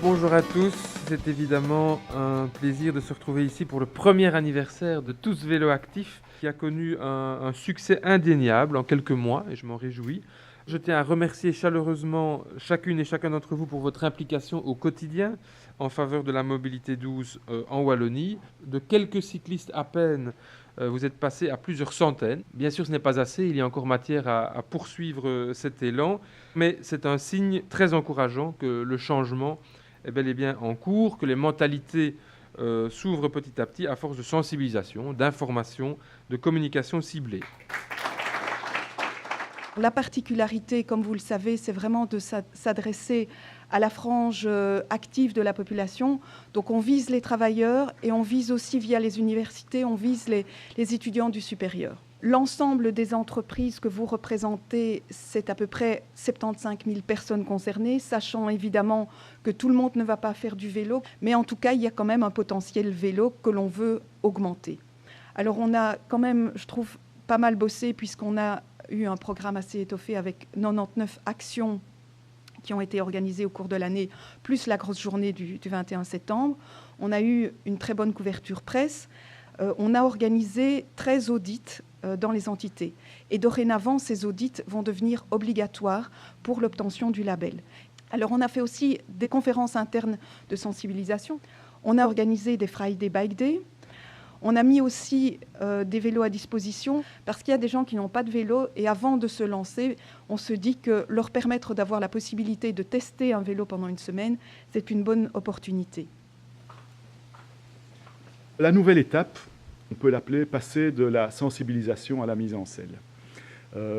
Bonjour à tous, c'est évidemment un plaisir de se retrouver ici pour le premier anniversaire de Tous Vélo Actifs qui a connu un succès indéniable en quelques mois et je m'en réjouis. Je tiens à remercier chaleureusement chacune et chacun d'entre vous pour votre implication au quotidien en faveur de la mobilité douce en Wallonie. De quelques cyclistes à peine, vous êtes passés à plusieurs centaines. Bien sûr, ce n'est pas assez, il y a encore matière à poursuivre cet élan, mais c'est un signe très encourageant que le changement est bel et bien en cours, que les mentalités s'ouvrent petit à petit à force de sensibilisation, d'information, de communication ciblée. La particularité, comme vous le savez, c'est vraiment de s'adresser à la frange active de la population. Donc on vise les travailleurs et on vise aussi via les universités, on vise les étudiants du supérieur. L'ensemble des entreprises que vous représentez, c'est à peu près 75 000 personnes concernées, sachant évidemment que tout le monde ne va pas faire du vélo, mais en tout cas, il y a quand même un potentiel vélo que l'on veut augmenter. Alors on a quand même, je trouve, pas mal bossé puisqu'on a eu un programme assez étoffé avec 99 actions qui ont été organisées au cours de l'année, plus la grosse journée du 21 septembre. On a eu une très bonne couverture presse. On a organisé 13 audits dans les entités. Et dorénavant, ces audits vont devenir obligatoires pour l'obtention du label. Alors, on a fait aussi des conférences internes de sensibilisation. On a organisé des Friday Bike Day. On a mis aussi des vélos à disposition parce qu'il y a des gens qui n'ont pas de vélo et avant de se lancer, on se dit que leur permettre d'avoir la possibilité de tester un vélo pendant une semaine, c'est une bonne opportunité. La nouvelle étape, on peut l'appeler passer de la sensibilisation à la mise en selle.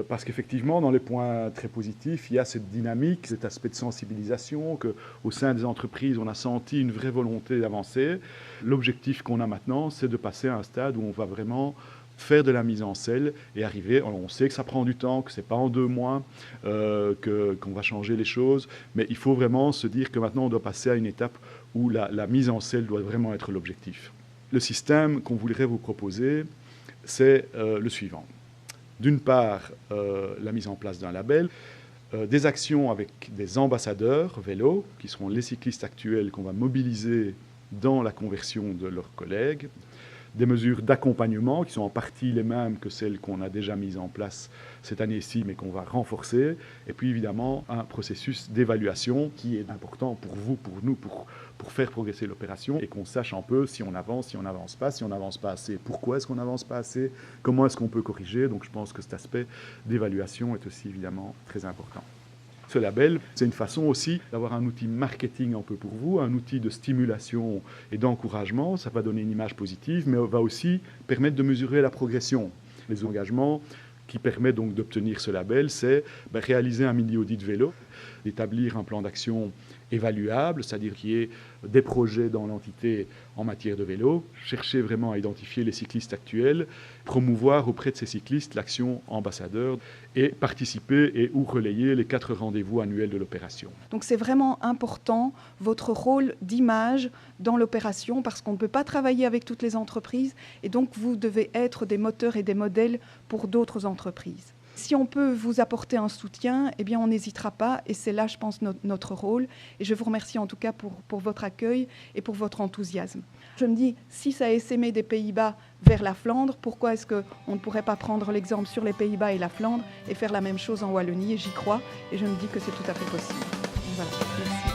Parce qu'effectivement, dans les points très positifs, il y a cette dynamique, cet aspect de sensibilisation, qu'au sein des entreprises, on a senti une vraie volonté d'avancer. L'objectif qu'on a maintenant, c'est de passer à un stade où on va vraiment faire de la mise en selle et arriver. On sait que ça prend du temps, que ce n'est pas en 2 mois qu'on va changer les choses, mais il faut vraiment se dire que maintenant, on doit passer à une étape où la mise en selle doit vraiment être l'objectif. Le système qu'on voudrait vous proposer, c'est le suivant. D'une part, la mise en place d'un label, des actions avec des ambassadeurs vélo, qui seront les cyclistes actuels qu'on va mobiliser dans la conversion de leurs collègues, des mesures d'accompagnement qui sont en partie les mêmes que celles qu'on a déjà mises en place cette année-ci, mais qu'on va renforcer, et puis évidemment un processus d'évaluation qui est important pour vous, pour nous, pour faire progresser l'opération et qu'on sache un peu si on avance, si on n'avance pas, si on n'avance pas assez, pourquoi est-ce qu'on n'avance pas assez, comment est-ce qu'on peut corriger. Donc je pense que cet aspect d'évaluation est aussi évidemment très important. Ce label, c'est une façon aussi d'avoir un outil marketing un peu pour vous, un outil de stimulation et d'encouragement. Ça va donner une image positive, mais va aussi permettre de mesurer la progression. Les engagements qui permettent donc d'obtenir ce label, c'est réaliser un mini-audit vélo, d'établir un plan d'action évaluable, c'est-à-dire qu'il y ait des projets dans l'entité en matière de vélo, chercher vraiment à identifier les cyclistes actuels, promouvoir auprès de ces cyclistes l'action ambassadeur et participer et ou relayer les 4 rendez-vous annuels de l'opération. Donc c'est vraiment important, votre rôle d'image dans l'opération, parce qu'on ne peut pas travailler avec toutes les entreprises et donc vous devez être des moteurs et des modèles pour d'autres entreprises. Si on peut vous apporter un soutien, eh bien on n'hésitera pas et c'est là, je pense, notre rôle. Et je vous remercie en tout cas pour votre accueil et pour votre enthousiasme. Je me dis, si ça a essaimé des Pays-Bas vers la Flandre, pourquoi est-ce qu'on ne pourrait pas prendre l'exemple sur les Pays-Bas et la Flandre et faire la même chose en Wallonie? Et j'y crois et je me dis que c'est tout à fait possible. Voilà, merci.